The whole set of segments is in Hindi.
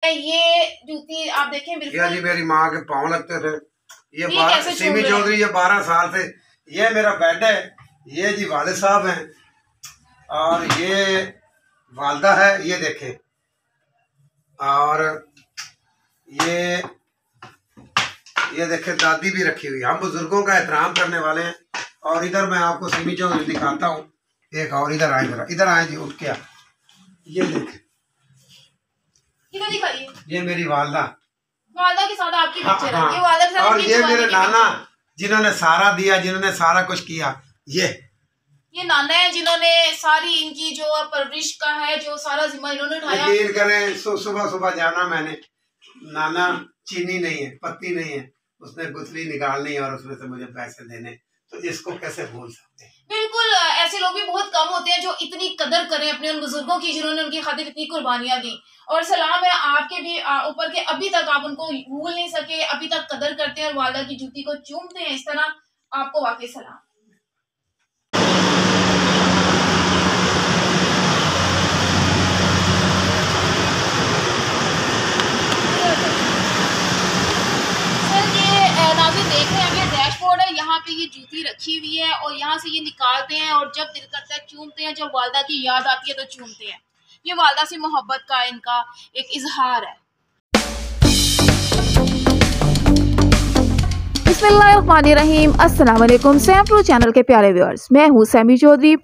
ये जूती आप देखें बिल्कुल जी मेरी माँ के पाँव लगते थे। ये सिमी चौधरी, ये 12 साल से। ये मेरा बेड है, ये जी वालिद साहब हैं और ये वालदा है, ये देखें। और ये देखें दादी भी रखी हुई। हम बुजुर्गों का एहतराम करने वाले हैं। और इधर मैं आपको सिमी चौधरी दिखाता हूँ एक और। इधर आए जरा, इधर आए जी, उठ के। ये देखें, ये मेरी वालदा के साथ आपकी पिक्चर है। ये वालदा के साथ और ये मेरे नाना जिन्होंने सारा दिया, जिन्होंने सारा कुछ किया। ये नाना है जिन्होंने सारी इनकी जो परवरिश का है, जो सारा जिम्मा इन्होंने उठाया। यकीन करें, सुबह सुबह जाना मैंने, नाना चीनी नहीं है, पत्ती नहीं है, उसने गुथली निकालनी और उसमें से मुझे पैसे देने। तो इसको कैसे भूल सकते हैं। बिल्कुल, ऐसे लोग भी बहुत कम होते हैं जो इतनी कदर करें अपने उन बुजुर्गों की जिन्होंने उनकी खातिर इतनी कुर्बानियां दी। और सलाम है आपके भी ऊपर के, अभी तक आप उनको भूल नहीं सके, अभी तक कदर करते हैं और वालदा की जूती को चूमते हैं इस तरह। आपको वाकई सलाम। नाज़रीन देख रहे हैं, ये डैशबोर्ड है, यहाँ पे ये जूती रखी हुई है और यहाँ से ये निकालते हैं और जब दिल करता है चूमते हैं। जब वालदा की याद आती है तो चूमते हैं। ये वालदा से मोहब्बत का इनका एक इजहार है। बिस्मिल्लाहिर्रहमानिर्रहीम, अस्सलाम वालेकुम सैम प्रो चैनल के प्यारे व्यूअर्स, मैं हूँ सैमी चौधरी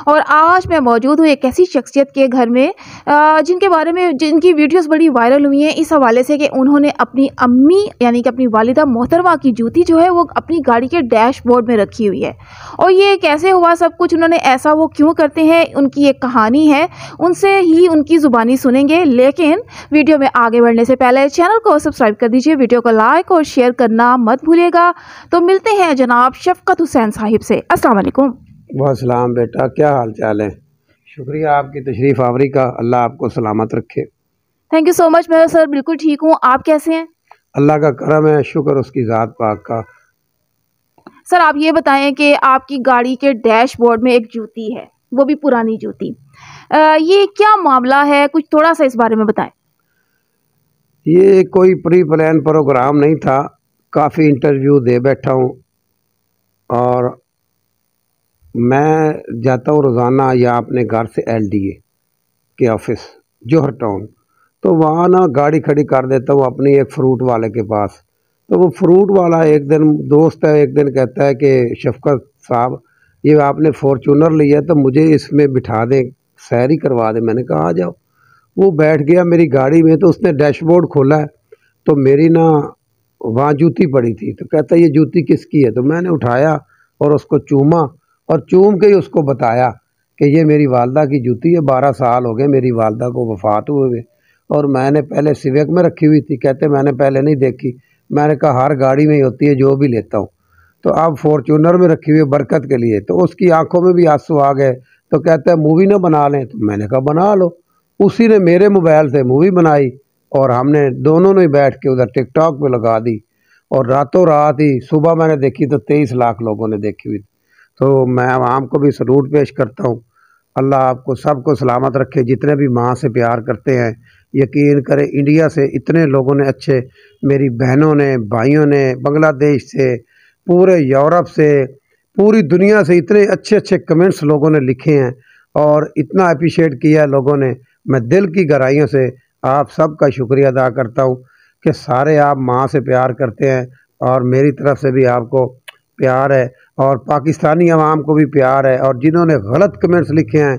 और आज मैं मौजूद हूँ एक ऐसी शख्सियत के घर में जिनके बारे में जिनकी वीडियोस बड़ी वायरल हुई हैं इस हवाले से कि उन्होंने अपनी अम्मी यानी कि अपनी वालिदा मोहतरमा की जूती जो है वो अपनी गाड़ी के डैशबोर्ड में रखी हुई है। और ये कैसे हुआ सब कुछ, उन्होंने ऐसा वो क्यों करते हैं, उनकी एक कहानी है, उनसे ही उनकी ज़ुबानी सुनेंगे। लेकिन वीडियो में आगे बढ़ने से पहले चैनल को सब्सक्राइब कर दीजिए, वीडियो को लाइक और शेयर करना मत भूलिएगा। तो मिलते हैं जनाब शफकत हुसैन साहिब से। अस्सलाम वालेकुम। वालेकुम बेटा, क्या हाल चाल है? शुक्रिया आपकी तशरीफ आवरी का, अल्लाह आपको सलामत रखे। Thank you so much. मैं सर बिल्कुल ठीक हूँ, आप कैसे हैं? अल्लाह का करम है, शुक्र उसकी ज़ात पाक का। सर आप ये बताएं कि आपकी गाड़ी के डैशबोर्ड में एक जूती है, वो भी पुरानी जूती, ये क्या मामला है, कुछ थोड़ा सा इस बारे में बताएं। ये कोई प्री प्लान प्रोग्राम नहीं था, काफ़ी इंटरव्यू दे बैठा हूँ और मैं जाता हूँ रोज़ाना या अपने घर से LDA के ऑफिस जोहर टाउन, तो वहाँ ना गाड़ी खड़ी कर देता हूँ अपनी एक फ्रूट वाले के पास। तो वो फ्रूट वाला एक दिन दोस्त है, एक दिन कहता है कि शफकत साहब ये आपने फॉर्चूनर लिया तो मुझे इसमें बिठा दें, सैर ही करवा दें। मैंने कहा आ जाओ। वो बैठ गया मेरी गाड़ी में, तो उसने डैशबोर्ड खोला है तो मेरी ना वहाँ जूती पड़ी थी। तो कहता ये जूती किसकी है? तो मैंने उठाया और उसको चूमा और चूम के ही उसको बताया कि ये मेरी वालदा की जूती है, 12 साल हो गए मेरी वालदा को वफ़ात हुए और मैंने पहले सिविक में रखी हुई थी। कहते मैंने पहले नहीं देखी। मैंने कहा हर गाड़ी में ही होती है जो भी लेता हूँ, तो अब फॉर्चूनर में रखी हुई है बरकत के लिए। तो उसकी आंखों में भी आंसू आ गए, तो कहते हैं मूवी ना बना लें। तो मैंने कहा बना लो। उसी ने मेरे मोबाइल से मूवी बनाई और हमने दोनों ने बैठ के उधर टिकटॉक पे लगा दी और रातों रात ही सुबह मैंने देखी तो 23 लाख लोगों ने देखी हुई। तो मैं आवाम को भी सलूट पेश करता हूँ। अल्लाह आपको सबको सलामत रखे। जितने भी माँ से प्यार करते हैं, यकीन करें इंडिया से इतने लोगों ने अच्छे, मेरी बहनों ने, भाइयों ने, बांग्लादेश से, पूरे यूरोप से, पूरी दुनिया से इतने अच्छे अच्छे कमेंट्स लोगों ने लिखे हैं और इतना अप्रिशिएट किया लोगों ने। मैं दिल की गहराइयों से आप सबका शुक्रिया अदा करता हूँ कि सारे आप माँ से प्यार करते हैं और मेरी तरफ से भी आपको प्यार है और पाकिस्तानी अवाम को भी प्यार है। और जिन्होंने गलत कमेंट्स लिखे हैं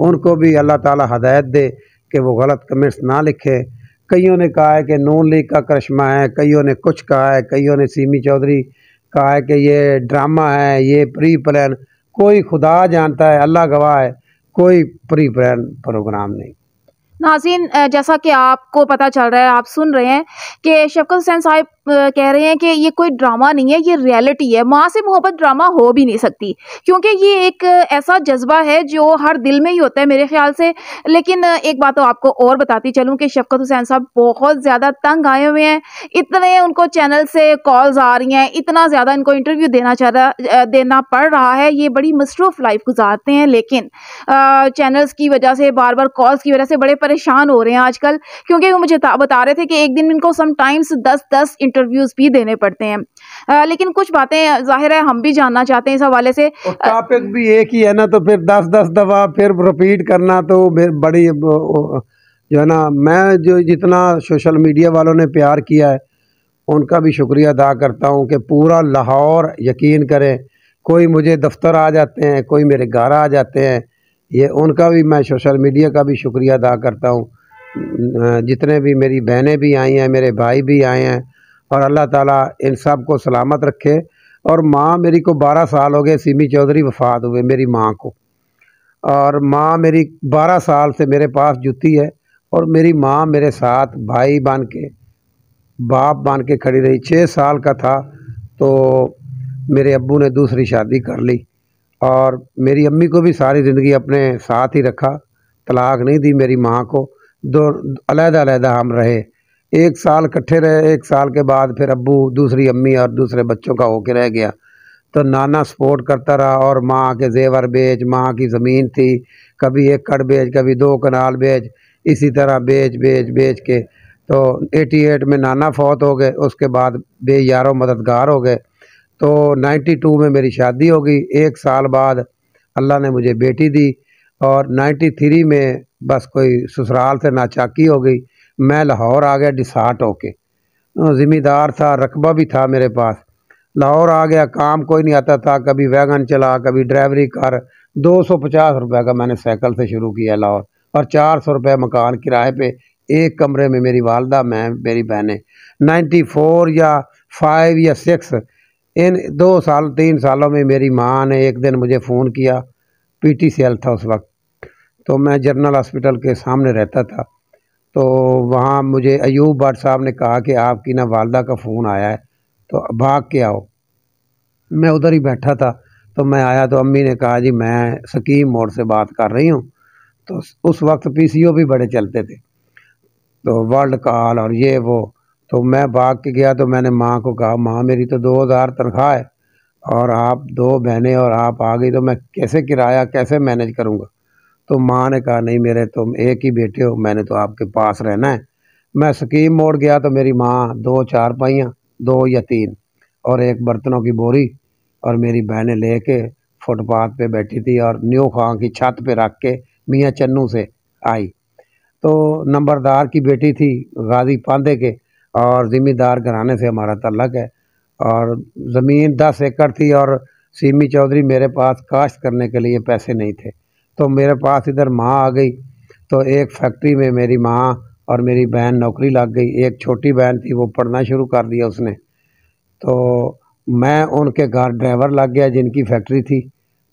उनको भी अल्लाह ताला हदायत दे कि वो गलत कमेंट्स ना लिखें। कईयों ने कहा है कि नून लीग का करिश्मा है, कईयों ने कुछ कहा है, कईयों ने सिमी चौधरी कहा है कि ये ड्रामा है, ये प्री प्लान। कोई खुदा जानता है, अल्लाह गवाह है, कोई प्री प्लान प्रोग्राम नहीं। नाज़रीन, जैसा कि आपको पता चल रहा है, आप सुन रहे हैं कि शफकत हुसैन साहिब कह रहे हैं कि ये कोई ड्रामा नहीं है, ये रियलिटी है। माँ से मोहब्बत ड्रामा हो भी नहीं सकती क्योंकि ये एक ऐसा जज्बा है जो हर दिल में ही होता है मेरे ख्याल से। लेकिन एक बात तो आपको और बताती चलूँ कि शफकत हुसैन साहब बहुत ज़्यादा तंग आए हुए हैं। इतने उनको चैनल से कॉल्स आ रही हैं, इतना ज़्यादा इनको इंटरव्यू देना पड़ रहा है। ये बड़ी मसरूफ़ लाइफ गुजारते हैं लेकिन चैनल्स की वजह से, बार बार कॉल्स की वजह से बड़े परेशान हो रहे हैं आजकल, क्योंकि वो मुझे बता रहे थे कि एक दिन इनको समटाइम्स 10-10 इंटरव्यूज़ भी देने पड़ते हैं। लेकिन कुछ बातें ज़ाहिर है हम भी जानना चाहते हैं इस हवाले से। टॉपिक भी एक ही है ना, तो फिर 10-10 दफ़ा फिर रिपीट करना तो बड़ी जो है ना, मैं जो जितना सोशल मीडिया वालों ने प्यार किया है उनका भी शुक्रिया अदा करता हूँ कि पूरा लाहौर यकीन करें, कोई मुझे दफ्तर आ जाते हैं, कोई मेरे घर आ जाते हैं, ये उनका भी मैं सोशल मीडिया का भी शुक्रिया अदा करता हूँ। जितने भी मेरी बहनें भी आई हैं, मेरे भाई भी आए हैं, और अल्लाह ताला इन सब को सलामत रखे। और माँ मेरी को 12 साल हो गए, सिमी चौधरी वफ़ात हुए मेरी माँ को, और माँ मेरी 12 साल से मेरे पास जुती है, और मेरी माँ मेरे साथ भाई बन के बाप बन के खड़ी रही। 6 साल का था तो मेरे अब्बू ने दूसरी शादी कर ली, और मेरी अम्मी को भी सारी ज़िंदगी अपने साथ ही रखा, तलाक नहीं दी मेरी माँ को। दो अलग-अलग हम रहे, 1 साल इकट्ठे रहे, 1 साल के बाद फिर अब्बू दूसरी अम्मी और दूसरे बच्चों का होके रह गया। तो नाना सपोर्ट करता रहा, और माँ के जेवर बेच, माँ की ज़मीन थी, कभी 1 कड़ बेच, कभी 2 कनाल बेच, इसी तरह बेच के तो 88 में नाना फौत हो गए। उसके बाद बेयारो मददगार हो गए। तो 92 में मेरी शादी हो गई। 1 साल बाद अल्लाह ने मुझे बेटी दी, और 93 में बस कोई ससुराल से नाचाकी हो गई। मैं लाहौर आ गया डिसाट होके, ज़िम्मेदार था, रकबा भी था मेरे पास। लाहौर आ गया, काम कोई नहीं आता था, कभी वैगन चला, कभी ड्राइवरी कर। 250 रुपये का मैंने साइकिल से शुरू किया लाहौर, और 400 रुपये मकान किराए पे, एक कमरे में मेरी वालदा, मैं, मेरी बहनें। 94 या 5 या 6 इन 2 साल 3 सालों में मेरी माँ ने एक दिन मुझे फ़ोन किया। PTCL था उस वक्त, तो मैं जनरल हॉस्पिटल के सामने रहता था। तो वहाँ मुझे अयूब भट्ट साहब ने कहा कि आपकी ना वालदा का फ़ोन आया है, तो भाग के आओ। मैं उधर ही बैठा था, तो मैं आया तो अम्मी ने कहा जी मैं स्कीम मोड़ से बात कर रही हूँ। तो उस वक्त PCO भी बड़े चलते थे, तो वर्ल्ड कॉल और ये वो। तो मैं भाग के गया, तो मैंने माँ को कहा, माँ मेरी तो 2000 तनख्वाह है, और आप 2 बहनें और आप आ गई, तो मैं कैसे किराया कैसे मैनेज करूँगा। तो माँ ने कहा नहीं, मेरे तुम एक ही बेटे हो, मैंने तो आपके पास रहना है। मैं स्कीम मोड़ गया, तो मेरी माँ 2 चारपाइयाँ, 2 या 3 और एक बर्तनों की बोरी, और मेरी बहनें लेके फुटपाथ पे बैठी थी, और न्यू खां की छत पे रख के मियाँ चन्नू से आई। तो नंबरदार की बेटी थी, गाजी पांदे के, और ज़िम्मेदार घराने से हमारा तल्लक है। और ज़मीन 10 एकड़ थी, और सिमी चौधरी मेरे पास काश्त करने के लिए पैसे नहीं थे, तो मेरे पास इधर माँ आ गई। तो एक फैक्ट्री में मेरी माँ और मेरी बहन नौकरी लग गई। एक छोटी बहन थी, वो पढ़ना शुरू कर दिया उसने। तो मैं उनके घर ड्राइवर लग गया, जिनकी फैक्ट्री थी।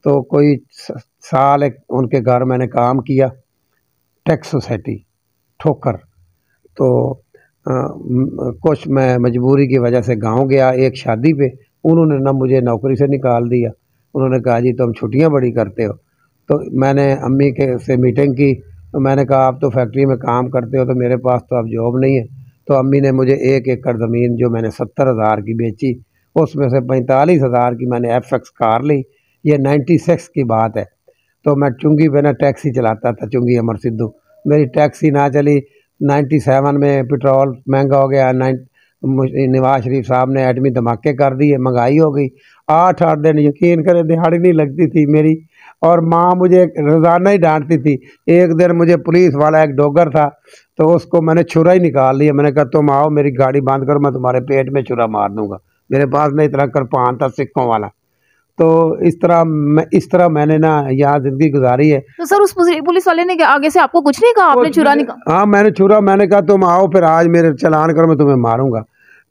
तो कोई साल एक उनके घर मैंने काम किया, टैक्स सोसाइटी ठोकर। तो कुछ मैं मजबूरी की वजह से गांव गया एक शादी पे, उन्होंने ना मुझे नौकरी से निकाल दिया। उन्होंने कहा जी तुम छुट्टियां बड़ी करते हो। तो मैंने अम्मी के से मीटिंग की, तो मैंने कहा आप तो फैक्ट्री में काम करते हो, तो मेरे पास तो अब जॉब नहीं है। तो अम्मी ने मुझे 1 एकड़ ज़मीन जो मैंने 70,000 की बेची, उसमें से 45,000 की मैंने FX कार ली। ये 96 की बात है। तो मैं चुंगी पे ना टैक्सी चलाता था, चुंगी अमर सिद्धू। मेरी टैक्सी ना चली। 97 में पेट्रोल महंगा हो गया। नवाज शरीफ साहब ने एटमी धमाके कर दिए, महंगाई हो गई। 8-8 दिन यकीन करें दिहाड़ी नहीं लगती थी मेरी, और माँ मुझे रोज़ाना ही डांटती थी। एक दिन मुझे पुलिस वाला, एक डॉगर था, तो उसको मैंने छुरा ही निकाल लिया। मैंने कहा तुम आओ मेरी गाड़ी बंद करो, मैं तुम्हारे पेट में छुरा मार दूंगा। मेरे पास नहीं इतना कृपान था सिक्कों वाला। तो इस तरह मैंने ना यहाँ ज़िंदगी गुजारी है। तो सर उस पुलिस वाले ने आगे से आपको कुछ नहीं कहा, आपने छुरा नहीं कहा? हाँ मैंने छुरा, मैंने कहा तुम आओ फिर आज मेरे चलान करो, मैं तुम्हें मारूंगा।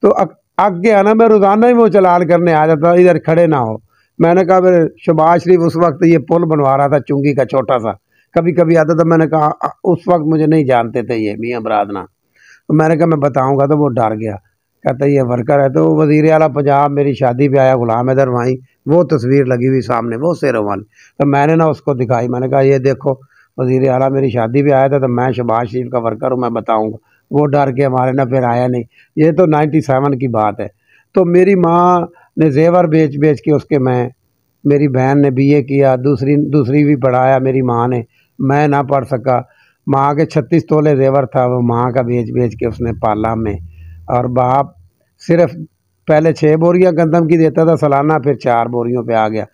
तो आगे आना, मैं रोज़ाना ही वो चलान करने आ जाता, इधर खड़े ना हो। मैंने कहा फिर शहबाज शरीफ उस वक्त ये पुल बनवा रहा था चुंगी का छोटा सा, कभी कभी आता था। मैंने कहा उस वक्त मुझे नहीं जानते थे ये मियाँ बरादना, तो मैंने कहा मैं बताऊँगा, तो वो डर गया। कहता ये वर्कर है। तो वज़ीर आला पंजाब मेरी शादी पे आया, गुलाम हैदर, वहीं वो तस्वीर लगी हुई सामने, वो शेरों वाली। तो मैंने ना उसको दिखाई, मैंने कहा ये देखो वज़ीर आला मेरी शादी पे आया था, तो मैं शहबाज शरीफ का वर्कर हूँ, मैं बताऊँगा। वो डर के हमारे ना फिर आया नहीं। ये तो 97 की बात है। तो मेरी माँ ने जेवर बेच बेच के उसके मेरी बहन ने BA किया, दूसरी भी पढ़ाया मेरी माँ ने, मैं ना पढ़ सका। माँ के 36 तोले जेवर था, वो माँ का बेच बेच के उसने पाला में। और बाप सिर्फ पहले 6 बोरियां गंदम की देता था सालाना, फिर 4 बोरियों पे आ गया।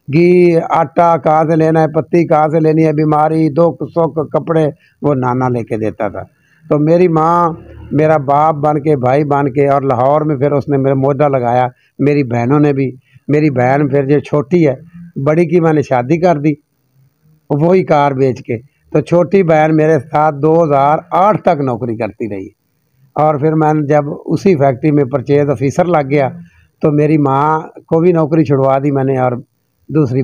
घी आटा कहाँ से लेना है, पत्ती कहाँ से लेनी है, बीमारी दुख सुख कपड़े वो नाना लेके देता था। तो मेरी माँ मेरा बाप बन के भाई बन के, और लाहौर में फिर उसने मेरा मोहदा लगाया। मेरी बहनों ने भी, मेरी बहन फिर जो छोटी है बड़ी की मैंने शादी कर दी वही कार बेच के। तो छोटी बहन मेरे साथ 2008 तक नौकरी करती रही। और फिर मैंने जब उसी फैक्ट्री में परचेज ऑफिसर लग गया तो मेरी माँ को भी नौकरी छुड़वा दी मैंने, और दूसरी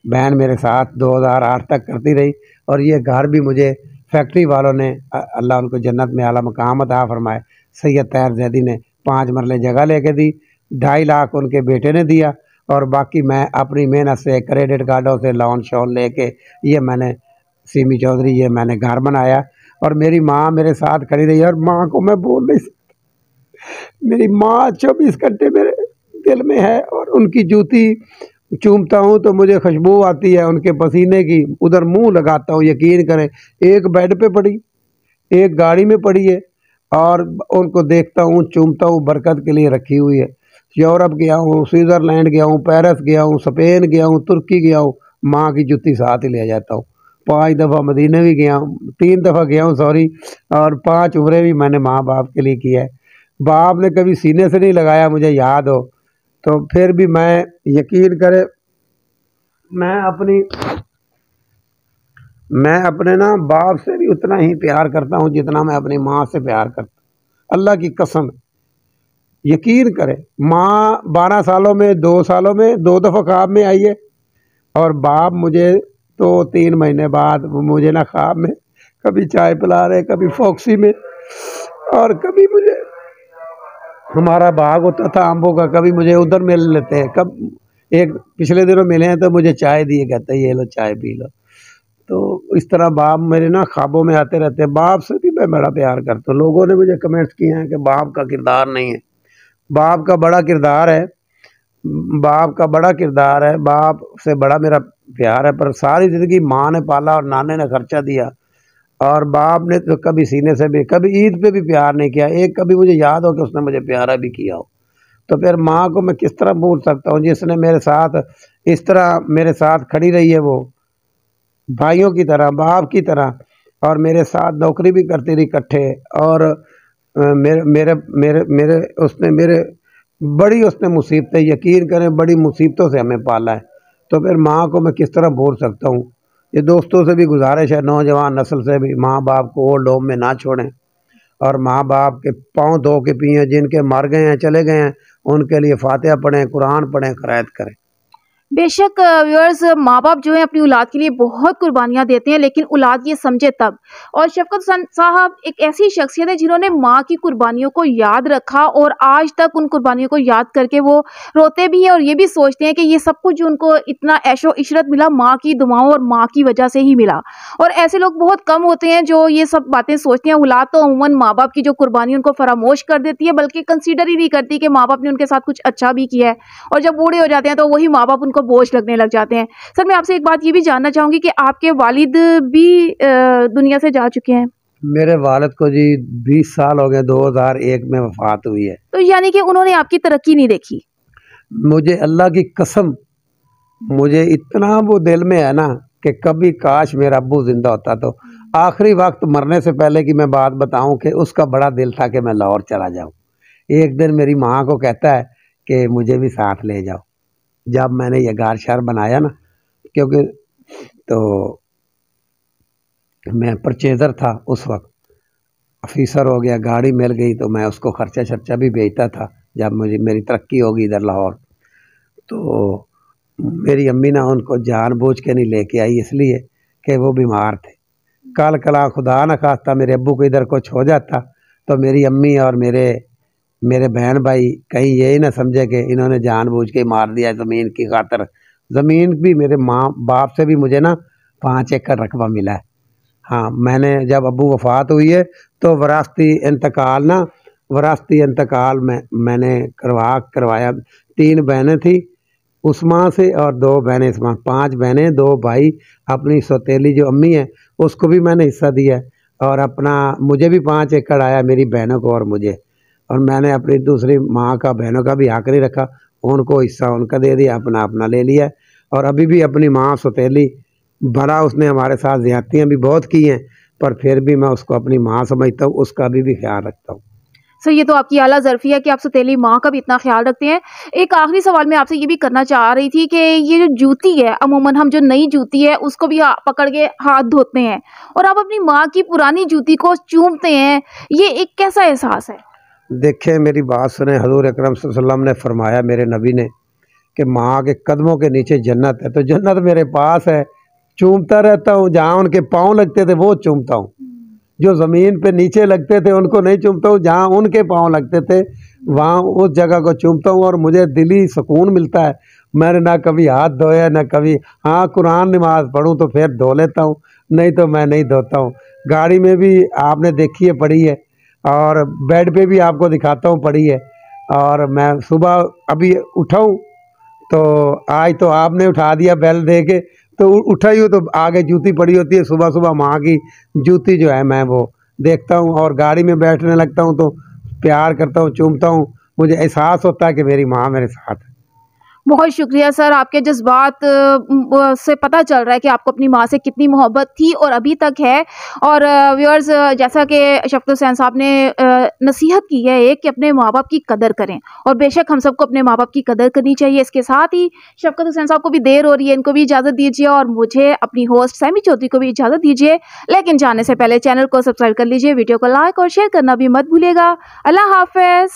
बहन मेरे साथ 2008 तक करती रही। और ये घर भी मुझे फैक्ट्री वालों ने, अल्लाह उनको जन्नत में आला मकाम अता फरमाए, सैयद तैयर जैदी ने 5 मरले जगह लेके दी, 2.5 लाख उनके बेटे ने दिया, और बाकी मैं अपनी मेहनत से क्रेडिट कार्डों से लोन शोन लेके ये मैंने सीमी चौधरी ये मैंने घर बनाया। और मेरी माँ मेरे साथ खड़ी रही, और माँ को मैं बोल नहीं सकता, मेरी माँ 24 घंटे मेरे दिल में है। और उनकी जूती चूमता हूँ तो मुझे खुशबू आती है उनके पसीने की, उधर मुंह लगाता हूँ। यकीन करें, एक बेड पे पड़ी, एक गाड़ी में पड़ी है, और उनको देखता हूँ चूमता हूँ, बरकत के लिए रखी हुई है। यूरोप गया हूँ, स्विट्ज़रलैंड गया हूँ, पेरिस गया हूँ, स्पेन गया हूँ, तुर्की गया हूँ, माँ की जूती साथ ही ले जाता हूँ। 5 दफ़ा मदीने भी गया हूँ, 3 दफ़ा गया हूँ सॉरी, और 5 उम्रें भी मैंने माँ बाप के लिए किया है। बाप ने कभी सीने से नहीं लगाया मुझे याद हो, तो फिर भी मैं, यकीन करे, मैं अपने ना बाप से भी उतना ही प्यार करता हूँ जितना मैं अपनी माँ से प्यार करता हूँ। अल्लाह की कसम, यकीन करें, माँ 12 सालों में 2 सालों में 2 दफ़ा ख्वाब में आई है, और बाप मुझे तो 3 महीने बाद मुझे ना ख्वाब में कभी चाय पिला रहे, कभी फॉक्सी में, और कभी मुझे हमारा बाग होता था आम्बों का, कभी मुझे उधर मिल लेते हैं। कब एक पिछले दिनों मिले हैं तो मुझे चाय दिए, कहते हैं ये लो चाय पी लो। तो इस तरह बाप मेरे ना ख्वाबों में आते रहते हैं। बाप से भी मैं बड़ा प्यार करता हूँ। लोगों ने मुझे कमेंट्स किए हैं कि बाप का किरदार नहीं है। बाप का बड़ा किरदार है, बाप का बड़ा किरदार है, बाप से बड़ा मेरा प्यार है। पर सारी ज़िंदगी माँ ने पाला और नाने ने खर्चा दिया, और बाप ने तो कभी सीने से भी, कभी ईद पे भी प्यार नहीं किया। एक कभी मुझे याद हो कि उसने मुझे प्यारा भी किया हो। तो फिर माँ को मैं किस तरह भूल सकता हूँ जिसने मेरे साथ इस तरह मेरे साथ खड़ी रही है, वो भाइयों की तरह, बाप की तरह, और मेरे साथ नौकरी भी करती रही इकट्ठे। और मेरे मेरे मेरे मेरे उसने मेरे बड़ी उसने मुसीबतें, यकीन करें, बड़ी मुसीबतों से हमें पाला है। तो फिर माँ को मैं किस तरह भूल सकता हूँ। ये दोस्तों से भी गुजारिश है, नौजवान नस्ल से भी, माँ बाप को ओल्ड होम में ना छोड़ें, और माँ बाप के पाँव धो के पिएँ। जिनके मर गए हैं, चले गए हैं, उनके लिए फातिहा पढ़ें, कुरान पढ़ें, क़रात करें। बेशक व्यूअर्स, माँ बाप जो है अपनी औलाद के लिए बहुत कुर्बानियाँ देते हैं, लेकिन औलाद ये समझे तब। और शफकत साहब एक ऐसी शख्सियत है जिन्होंने माँ की कुर्बानियों को याद रखा, और आज तक उन कुर्बानियों को याद करके वो रोते भी हैं, और ये भी सोचते हैं कि ये सब कुछ जो उनको इतना ऐशो इशरत मिला माँ की दुआओं और माँ की वजह से ही मिला। और ऐसे लोग बहुत कम होते हैं जो ये सब बातें सोचते हैं। औलाद तो अमूमन माँ बाप की जो कुर्बानी उनको फरामोश कर देती है, बल्कि कंसीडर ही नहीं करती कि माँ बाप ने उनके साथ कुछ अच्छा भी किया है। और जब बूढ़े हो जाते हैं तो वही माँ बाप उनको बोझ लगने लग जाते हैं। सर, मैं आपसे एक बात ये भी जानना चाहूंगी कि आपके वालिद भी दुनिया से जा चुके हैं? मेरे वालिद को जी 20 साल हो गए, 2001 में वफात हुई है। तो यानी कि उन्होंने आपकी तरक्की नहीं देखी? मुझे अल्लाह की कसम, मुझे इतना वो दिल में है ना कि कभी काश मेरा अब्बू जिंदा होता। तो आखिरी वक्त मरने से पहले की मैं बात बताऊं कि उसका बड़ा दिल था कि मैं लाहौर चला जाऊं। एक दिन मेरी माँ को कहता है कि मुझे भी साथ ले जाओ। जब मैंने ये गार शहर बनाया ना, क्योंकि तो मैं परचेज़र था उस वक्त, ऑफिसर हो गया, गाड़ी मिल गई, तो मैं उसको खर्चा शर्चा भी भेजता था। जब मुझे मेरी तरक्की होगी इधर लाहौर, तो मेरी अम्मी ना उनको जानबूझ के नहीं लेके आई, इसलिए कि वो बीमार थे। कल कला खुदा न खास्ता मेरे अब्बू को इधर कुछ हो जाता तो मेरी अम्मी और मेरे बहन भाई कहीं यही ना समझे कि इन्होंने जानबूझ के मार दिया ज़मीन की खातर। ज़मीन भी मेरे माँ बाप से भी मुझे ना 5 एकड़ रकबा मिला है। हाँ, मैंने जब अब्बू वफ़ात हुई है तो वरासती इंतकाल में मैंने करवाया। 3 बहनें थी उस माँ से और 2 बहनें इस माँ, 5 बहनें 2 भाई। अपनी सौतेली जो अम्मी है उसको भी मैंने हिस्सा दिया है। और अपना मुझे भी 5 एकड़ आया, मेरी बहनों को और मुझे, और मैंने अपनी दूसरी माँ का बहनों का भी हक नहीं रखा, उनको हिस्सा उनका दे दिया, अपना अपना ले लिया। और अभी भी अपनी माँ सौतेली, भला उसने हमारे साथ ज़्यादतियाँ भी बहुत की हैं, पर फिर भी मैं उसको अपनी माँ समझता हूँ, उसका भी ख्याल रखता हूँ। सर ये तो आपकी आला ज़र्फ़ी है कि आप सौतेली माँ का भी इतना ख्याल रखते हैं। एक आखिरी सवाल मैं आपसे ये भी करना चाह रही थी कि ये जो जूती है, अमूमन हम जो नई जूती है उसको भी पकड़ के हाथ धोते हैं, और आप अपनी माँ की पुरानी जूती को चूमते हैं, ये एक कैसा एहसास है? देखें, मेरी बात सुने, हज़ूर अकरम सल्लल्लाहु अलैहि वसल्लम ने फरमाया, मेरे नबी ने, कि माँ के कदमों के नीचे जन्नत है। तो जन्नत मेरे पास है, चूमता रहता हूँ। जहाँ उनके पाँव लगते थे वो चूमता हूँ, जो ज़मीन पे नीचे लगते थे उनको नहीं चूमता हूँ, जहाँ उनके पाँव लगते थे वहाँ उस जगह को चूमता हूँ, और मुझे दिली सुकून मिलता है। मैंने ना कभी हाथ धोया, ना कभी, हाँ कुरान नमाज पढ़ूँ तो फिर धो लेता हूँ, नहीं तो मैं नहीं धोता हूँ। गाड़ी में भी आपने देखी है, पड़ी है, और बेड पे भी आपको दिखाता हूँ, पड़ी है। और मैं सुबह अभी उठाऊँ तो आज तो आपने उठा दिया बेल दे के, तो उठा ही हो तो आगे जूती पड़ी होती है। सुबह सुबह माँ की जूती जो है मैं वो देखता हूँ, और गाड़ी में बैठने लगता हूँ तो प्यार करता हूँ, चूमता हूँ। मुझे एहसास होता है कि मेरी माँ मेरे साथ है। बहुत शुक्रिया सर, आपके जज़्बात से पता चल रहा है कि आपको अपनी माँ से कितनी मोहब्बत थी और अभी तक है। और व्यूअर्स, जैसा कि शफ़क़त हुसैन साहब ने नसीहत की है एक, कि अपने माँ बाप की कदर करें, और बेशक हम सबको अपने माँ बाप की कदर करनी चाहिए। इसके साथ ही शफ़क़त हुसैन साहब को भी देर हो रही है, इनको भी इजाज़त दीजिए, और मुझे अपनी होस्ट सैमी चौधरी को भी इजाज़त दीजिए। लेकिन जाने से पहले चैनल को सब्सक्राइब कर लीजिए, वीडियो को लाइक और शेयर करना भी मत भूलिएगा। अल्लाह हाफ़िज़।